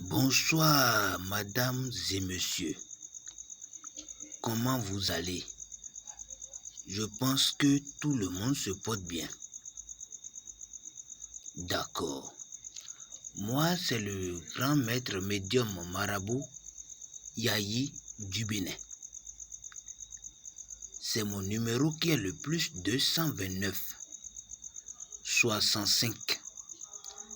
Bonsoir, mesdames et messieurs. Comment vous allez? Je pense que tout le monde se porte bien. D'accord. Moi, c'est le grand maître médium marabout Yayi du Bénin. C'est mon numéro qui est le plus 229 65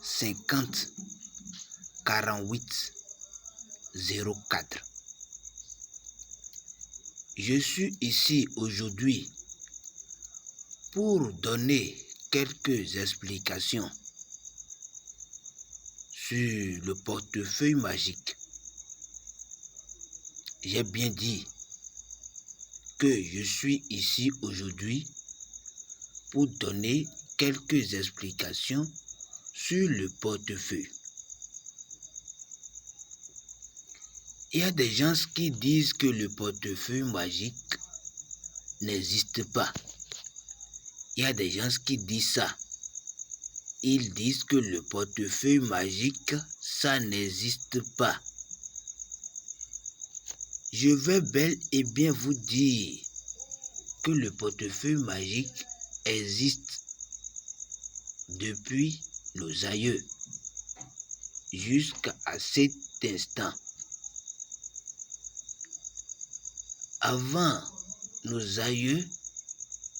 50 48 04. Je suis ici aujourd'hui pour donner quelques explications sur le portefeuille magique. J'ai bien dit que je suis ici aujourd'hui pour donner quelques explications sur le portefeuille. Il y a des gens qui disent que le portefeuille magique n'existe pas. Il y a des gens qui disent ça. Ils disent que le portefeuille magique, ça n'existe pas. Je vais bel et bien vous dire que le portefeuille magique existe depuis nos aïeux jusqu'à cet instant. Avant, nos aïeux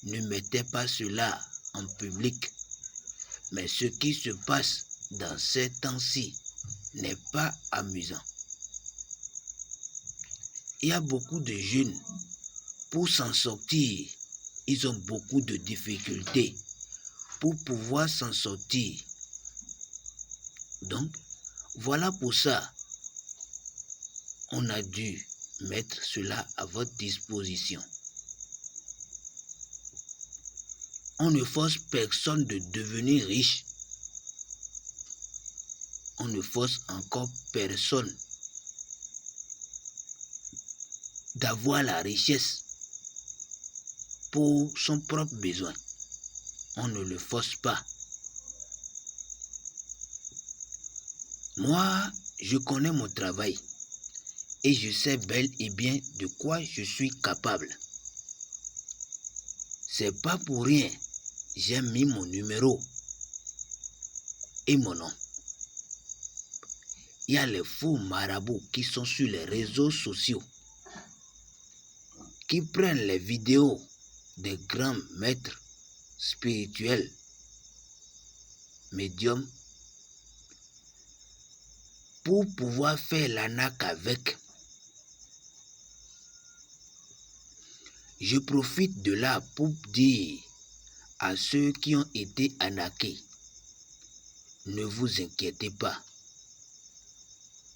ne mettaient pas cela en public. Mais ce qui se passe dans ces temps-ci n'est pas amusant. Il y a beaucoup de jeunes, pour s'en sortir, ils ont beaucoup de difficultés pour pouvoir s'en sortir. Donc, voilà pour ça, on a dû mettre cela à votre disposition. On ne force personne de devenir riche. On ne force encore personne d'avoir la richesse pour son propre besoin. On ne le force pas. Moi, je connais mon travail et je sais bel et bien de quoi je suis capable. C'est pas pour rien, j'ai mis mon numéro et mon nom. Il y a les faux marabouts qui sont sur les réseaux sociaux, qui prennent les vidéos des grands maîtres spirituels, médiums, pour pouvoir faire l'arnaque avec. Je profite de là pour dire à ceux qui ont été arnaqués, ne vous inquiétez pas.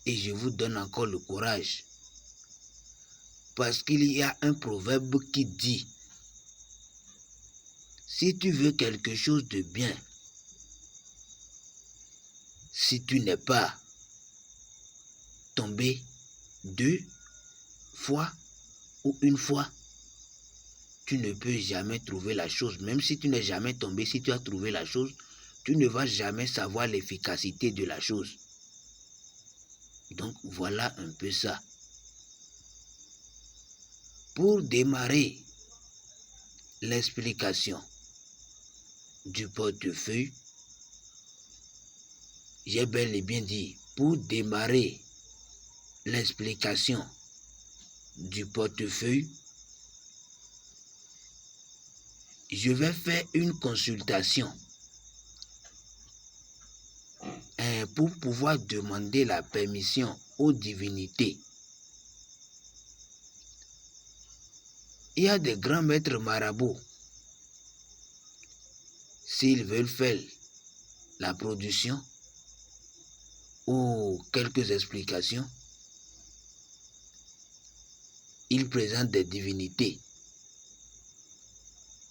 Et je vous donne encore le courage. Parce qu'il y a un proverbe qui dit, si tu veux quelque chose de bien, si tu n'es pas tombé 2 fois ou 1 fois, tu ne peux jamais trouver la chose. Même si tu n'es jamais tombé, si tu as trouvé la chose, tu ne vas jamais savoir l'efficacité de la chose. Donc voilà un peu ça. Pour démarrer l'explication du portefeuille, j'ai bel et bien dit, pour démarrer l'explication du portefeuille, je vais faire une consultation pour pouvoir demander la permission aux divinités. Il y a des grands maîtres marabouts. S'ils veulent faire la production ou quelques explications, ils présentent des divinités,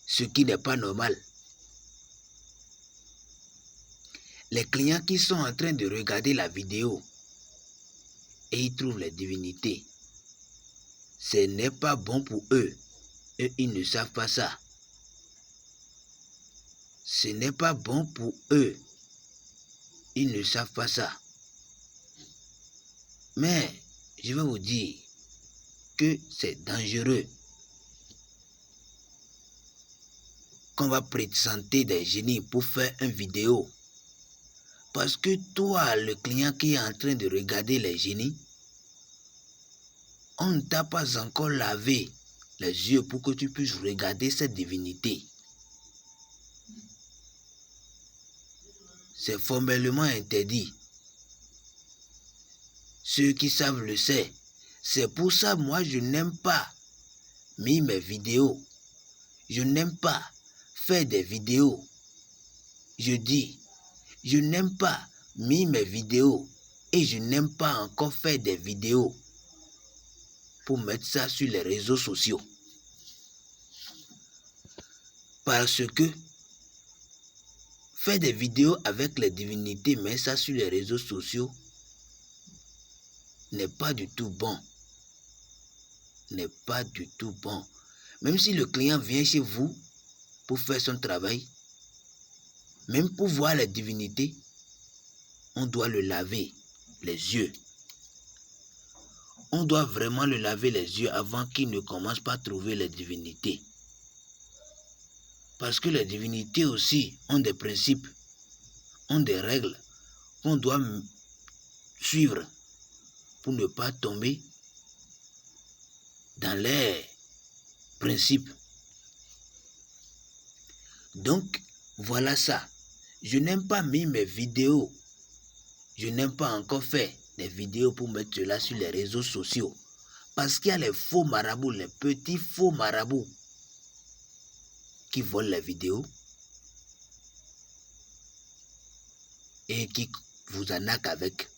ce qui n'est pas normal. Les clients qui sont en train de regarder la vidéo et ils trouvent les divinités, ce n'est pas bon pour eux. Eux, ils ne savent pas ça. Ce n'est pas bon pour eux. Ils ne savent pas ça. Mais je vais vous dire que c'est dangereux qu'on va présenter des génies pour faire une vidéo. Parce que toi, le client qui est en train de regarder les génies, on ne t'a pas encore lavé les yeux pour que tu puisses regarder cette divinité. C'est formellement interdit. Ceux qui savent le savent. C'est pour ça, moi, je n'aime pas mes vidéos. Je n'aime pas faire des vidéos. Je dis, je n'aime pas mes vidéos et je n'aime pas encore faire des vidéos pour mettre ça sur les réseaux sociaux. Parce que faire des vidéos avec les divinités, mettre ça sur les réseaux sociaux, n'est pas du tout bon. N'est pas du tout bon. Même si le client vient chez vous pour faire son travail, même pour voir les divinités, on doit le laver les yeux. On doit vraiment le laver les yeux avant qu'il ne commence pas à trouver les divinités. Parce que les divinités aussi ont des principes, ont des règles qu'on doit suivre pour ne pas tomber dans les principes. Donc, voilà ça. Je n'aime pas mes vidéos. Je n'aime pas encore faire des vidéos pour mettre cela sur les réseaux sociaux. Parce qu'il y a les faux marabouts, les petits faux marabouts qui volent les vidéos et qui vous arnaquent avec.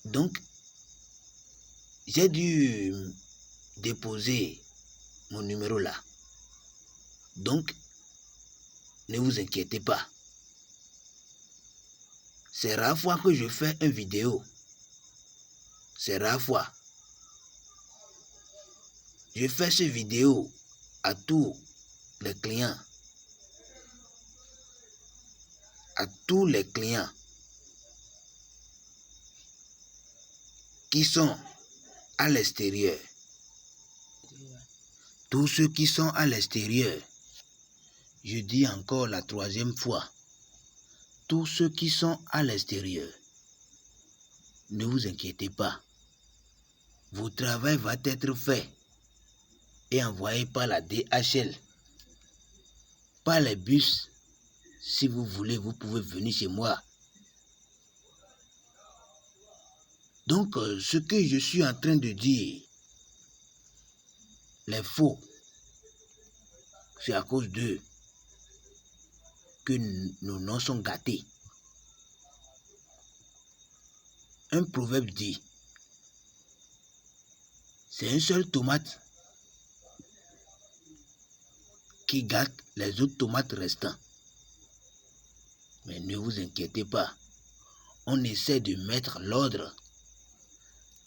Donc, j'ai dû déposer mon numéro là. Donc, ne vous inquiétez pas. C'est rare fois que je fais une vidéo. C'est rare fois. Je fais ces vidéos à tous les clients. À tous les clients qui sont à l'extérieur. Tous ceux qui sont à l'extérieur. Je dis encore la troisième fois. Tous ceux qui sont à l'extérieur. Ne vous inquiétez pas. Votre travail va être fait et envoyé par la DHL, par les bus. Si vous voulez, vous pouvez venir chez moi. Donc, ce que je suis en train de dire, les faux, c'est à cause d'eux que nos noms sont gâtés. Un proverbe dit, c'est une seule tomate qui gâte les autres tomates restantes. Mais ne vous inquiétez pas, on essaie de mettre l'ordre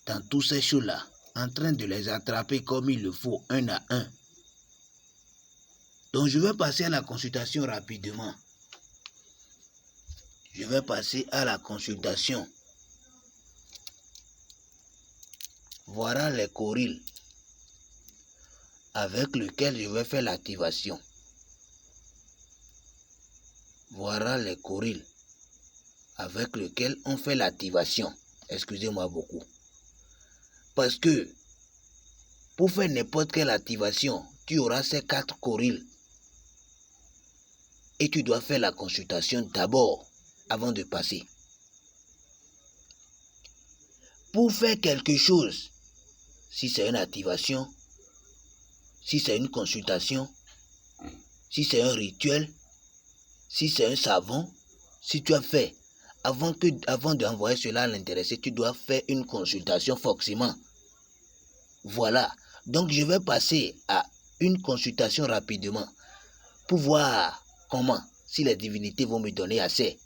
dans tous ces choses-là, en train de les attraper comme il le faut, un à un. Donc je vais passer à la consultation rapidement. Je vais passer à la consultation. Voilà les coryles avec lesquels je vais faire l'activation. Voilà les coryles avec lesquels on fait l'activation. Excusez-moi beaucoup. Parce que pour faire n'importe quelle activation, tu auras ces 4 coryles. Et tu dois faire la consultation d'abord, avant de passer. Pour faire quelque chose, si c'est une activation, si c'est une consultation, si c'est un rituel, si c'est un savon, si tu as fait, avant d'envoyer cela à l'intéressé, tu dois faire une consultation forcément. Voilà. Donc je vais passer à une consultation rapidement pour voir comment, si les divinités vont me donner assez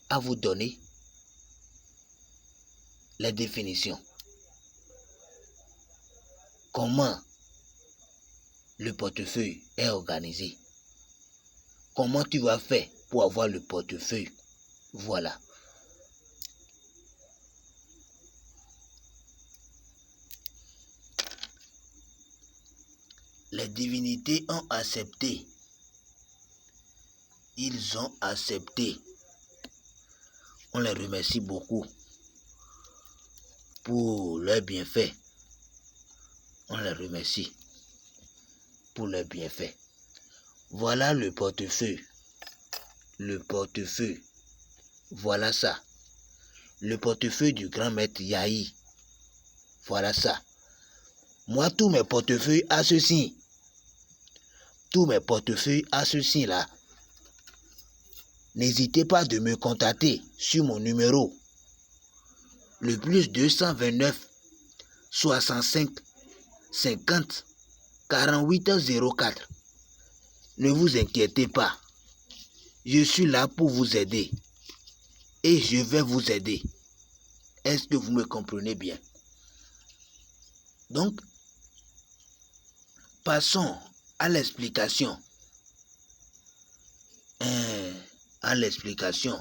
à vous donner les définitions. Comment le portefeuille est organisé. Comment tu vas faire pour avoir le portefeuille. Voilà. Les divinités ont accepté. Ils ont accepté. On les remercie beaucoup pour leurs bienfaits. On les remercie pour leurs bienfaits. Voilà le portefeuille. Le portefeuille. Voilà ça. Le portefeuille du grand maître Yahi. Voilà ça. Moi, tous mes portefeuilles à ceci. Tous mes portefeuilles à ceci là. N'hésitez pas de me contacter sur mon numéro. Le plus 229 65 50 48 04. Ne vous inquiétez pas. Je suis là pour vous aider. Et je vais vous aider. Est-ce que vous me comprenez bien? Donc, passons à l'explication. À l'explication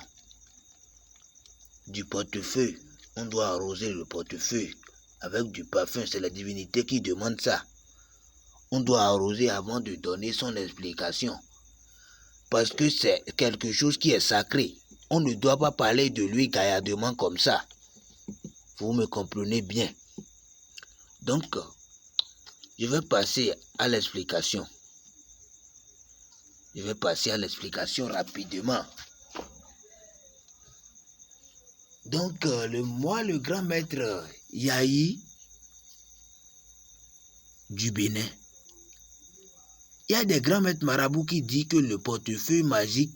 du portefeuille. On doit arroser le portefeuille avec du parfum. C'est la divinité qui demande ça. On doit arroser avant de donner son explication. Parce que c'est quelque chose qui est sacré. On ne doit pas parler de lui gaillardement comme ça. Vous me comprenez bien. Donc, je vais passer à l'explication. Je vais passer à l'explication rapidement. Donc, le grand maître Yahi du Bénin. Il y a des grands maîtres marabouts qui disent que le portefeuille magique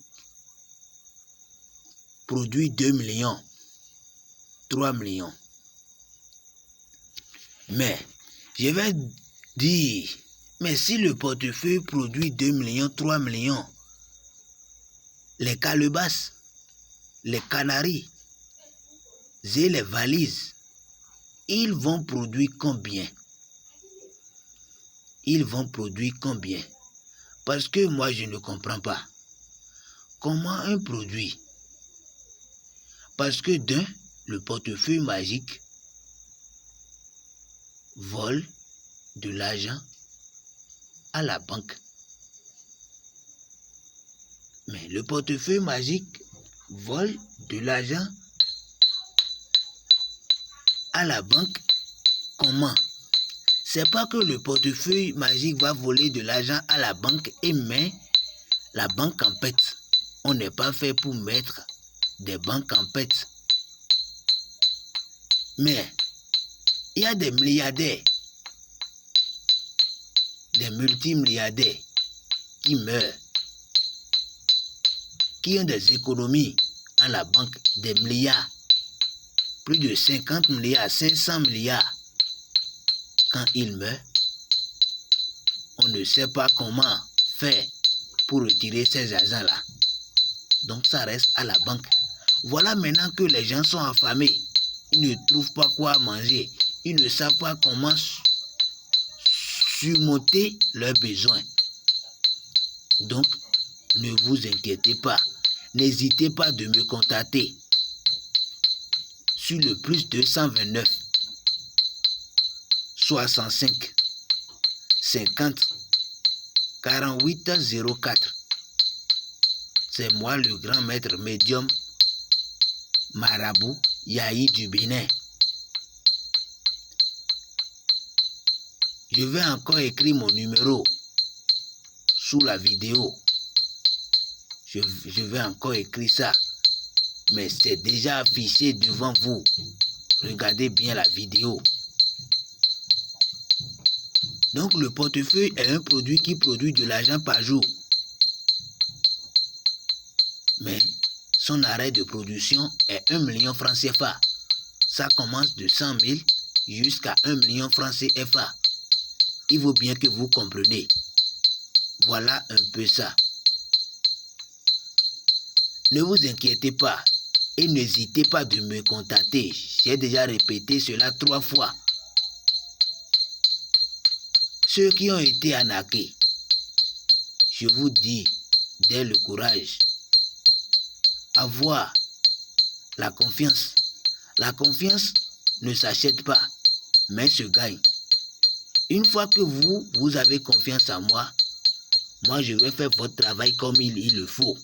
produit 2 millions, 3 millions. Mais, je vais dire, mais si le portefeuille produit 2 millions, 3 millions, les calebasses, les canaris et les valises, ils vont produire combien? Ils vont produire combien? Parce que moi, je ne comprends pas. Comment un produit? Parce que d'un, le portefeuille magique vole de l'argent à la banque. Mais le portefeuille magique vole de l'argent à la banque. Comment? C'est pas que le portefeuille magique va voler de l'argent à la banque et met la banque en pète. On n'est pas fait pour mettre des banques en pète. Mais il y a des milliardaires, des multimilliardaires qui meurent, qui ont des économies à la banque, des milliards, plus de 50 milliards, 500 milliards. Quand ils meurent, on ne sait pas comment faire pour retirer ces argents-là. Donc ça reste à la banque. Voilà maintenant que les gens sont affamés. Ils ne trouvent pas quoi manger. Ils ne savent pas comment surmonter leurs besoins. Donc, ne vous inquiétez pas. N'hésitez pas de me contacter sur le plus 229 65 50 48 04. C'est moi le grand maître médium marabout Yahi du Bénin. Je vais encore écrire mon numéro sous la vidéo. Je vais encore écrire ça. Mais c'est déjà affiché devant vous. Regardez bien la vidéo. Donc le portefeuille est un produit qui produit de l'argent par jour. Mais son arrêt de production est 1 million francs CFA. Ça commence de 100 000 jusqu'à 1 million francs CFA. Il faut bien que vous compreniez. Voilà un peu ça. Ne vous inquiétez pas et n'hésitez pas de me contacter. J'ai déjà répété cela 3 fois. Ceux qui ont été arnaqués, je vous dis, dès le courage, avoir la confiance. La confiance ne s'achète pas, mais se gagne. Une fois que vous avez confiance en moi, moi je vais faire votre travail comme il le faut.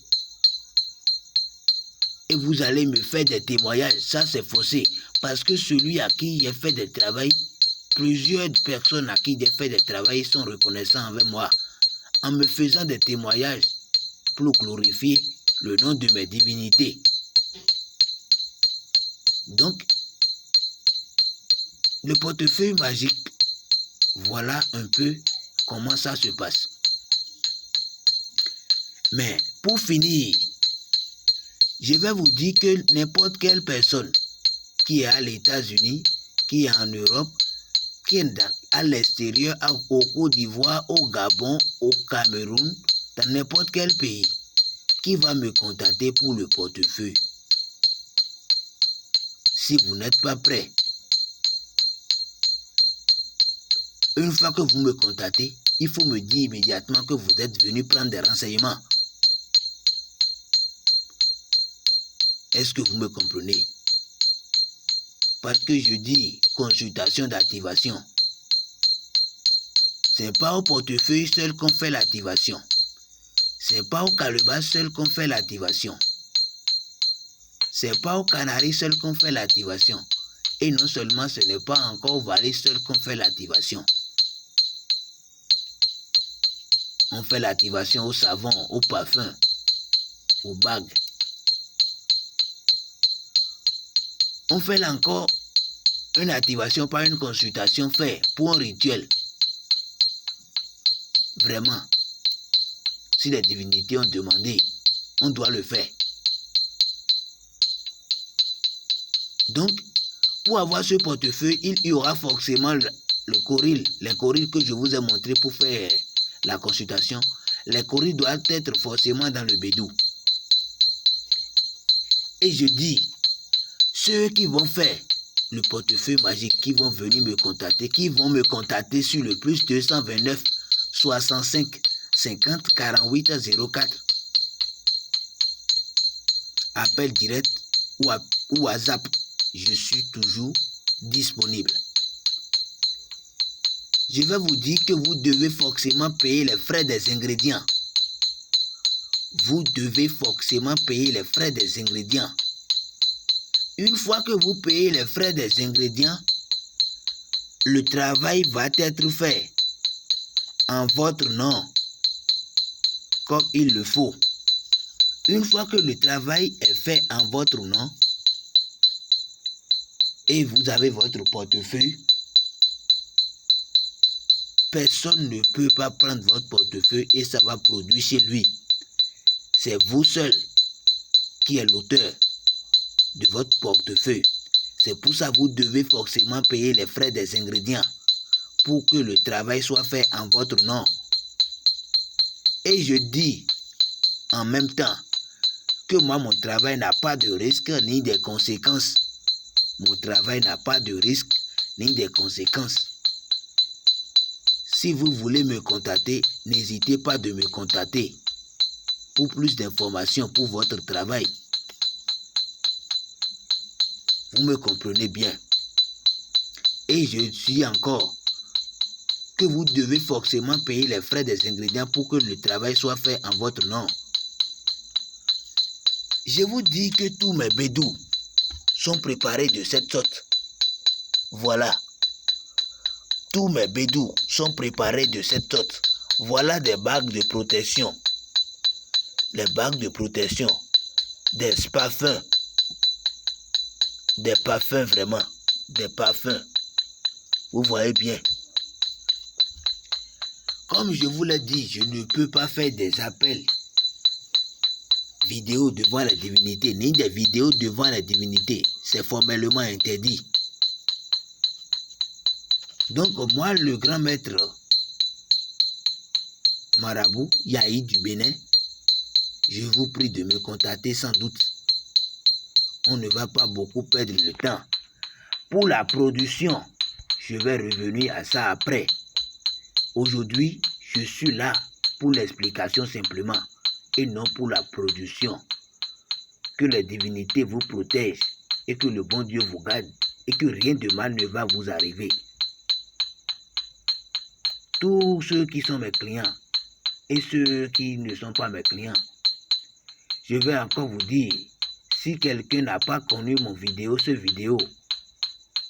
Et vous allez me faire des témoignages, ça c'est faussé. Parce que celui à qui j'ai fait des travaux, plusieurs personnes à qui j'ai fait des travaux sont reconnaissants avec moi en me faisant des témoignages pour glorifier le nom de mes divinités. Donc, le portefeuille magique, voilà un peu comment ça se passe. Mais pour finir, je vais vous dire que n'importe quelle personne qui est à l'États-Unis, qui est en Europe, qui est à l'extérieur, au Côte d'Ivoire, au Gabon, au Cameroun, dans n'importe quel pays, qui va me contacter pour le portefeuille. Si vous n'êtes pas prêt, une fois que vous me contactez, il faut me dire immédiatement que vous êtes venu prendre des renseignements. Est-ce que vous me comprenez? Parce que je dis consultation d'activation. Ce n'est pas au portefeuille seul qu'on fait l'activation. Ce n'est pas au calebasse seul qu'on fait l'activation. Ce n'est pas au canari seul qu'on fait l'activation. Et non seulement ce n'est pas encore au valet seul qu'on fait l'activation. On fait l'activation au savon, au parfum, aux bagues. On fait encore une activation par une consultation faite pour un rituel. Vraiment, si les divinités ont demandé, on doit le faire. Donc, pour avoir ce portefeuille, il y aura forcément le coril, les corils que je vous ai montré pour faire la consultation. Les corils doivent être forcément dans le bédou. Et je dis, ceux qui vont faire le portefeuille magique, qui vont venir me contacter, qui vont me contacter sur le plus 229 65 50 48 04. Appel direct ou WhatsApp, je suis toujours disponible. Je vais vous dire que vous devez forcément payer les frais des ingrédients. Vous devez forcément payer les frais des ingrédients. Une fois que vous payez les frais des ingrédients, le travail va être fait en votre nom, comme il le faut. Une fois que le travail est fait en votre nom et vous avez votre portefeuille, personne ne peut pas prendre votre portefeuille et ça va produire chez lui. C'est vous seul qui est l'auteur de votre portefeuille. C'est pour ça que vous devez forcément payer les frais des ingrédients pour que le travail soit fait en votre nom. Et je dis en même temps que moi, mon travail n'a pas de risque ni des conséquences. Mon travail n'a pas de risque ni des conséquences. Si vous voulez me contacter, n'hésitez pas de me contacter pour plus d'informations pour votre travail. Vous me comprenez bien. Et je dis encore que vous devez forcément payer les frais des ingrédients pour que le travail soit fait en votre nom. Je vous dis que tous mes bédous sont préparés de cette sorte. Voilà. Tous mes bédous sont préparés de cette sorte. Voilà des bagues de protection. Les bagues de protection. Des parfums. Des parfums vraiment. Des parfums. Vous voyez bien. Comme je vous l'ai dit, je ne peux pas faire des appels vidéo devant la divinité, ni des vidéos devant la divinité. C'est formellement interdit. Donc moi, le grand maître Marabout Yahi du Bénin, je vous prie de me contacter sans doute. On ne va pas beaucoup perdre le temps. Pour la production, je vais revenir à ça après. Aujourd'hui, je suis là pour l'explication simplement et non pour la production. Que les divinités vous protègent et que le bon Dieu vous garde et que rien de mal ne va vous arriver. tous ceux qui sont mes clients et ceux qui ne sont pas mes clients, je vais encore vous dire, si quelqu'un n'a pas connu mon vidéo,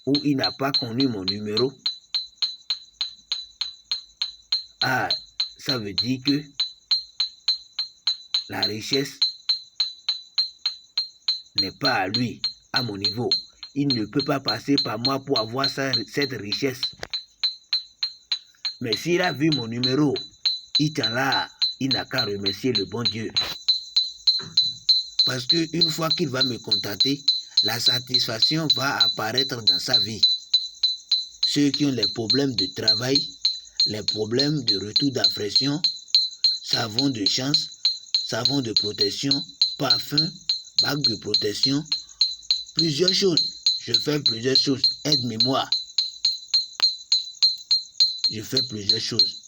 ou il n'a pas connu mon numéro, ça veut dire que la richesse n'est pas à lui, à mon niveau. Il ne peut pas passer par moi pour avoir cette richesse. Mais s'il a vu mon numéro, il n'a qu'à remercier le bon Dieu. Parce qu'une fois qu'il va me contacter, la satisfaction va apparaître dans sa vie. Ceux qui ont les problèmes de travail, les problèmes de retour d'affection, savon de chance, savon de protection, parfum, bague de protection, plusieurs choses. Je fais plusieurs choses. Aide-moi. Je fais plusieurs choses.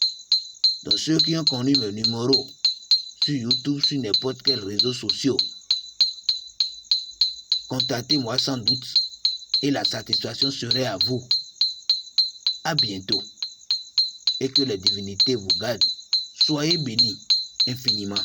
Donc ceux qui ont connu mes numéros sur YouTube, sur n'importe quel réseau social, contactez-moi sans doute et la satisfaction serait à vous. À bientôt et que les divinités vous gardent. Soyez bénis infiniment.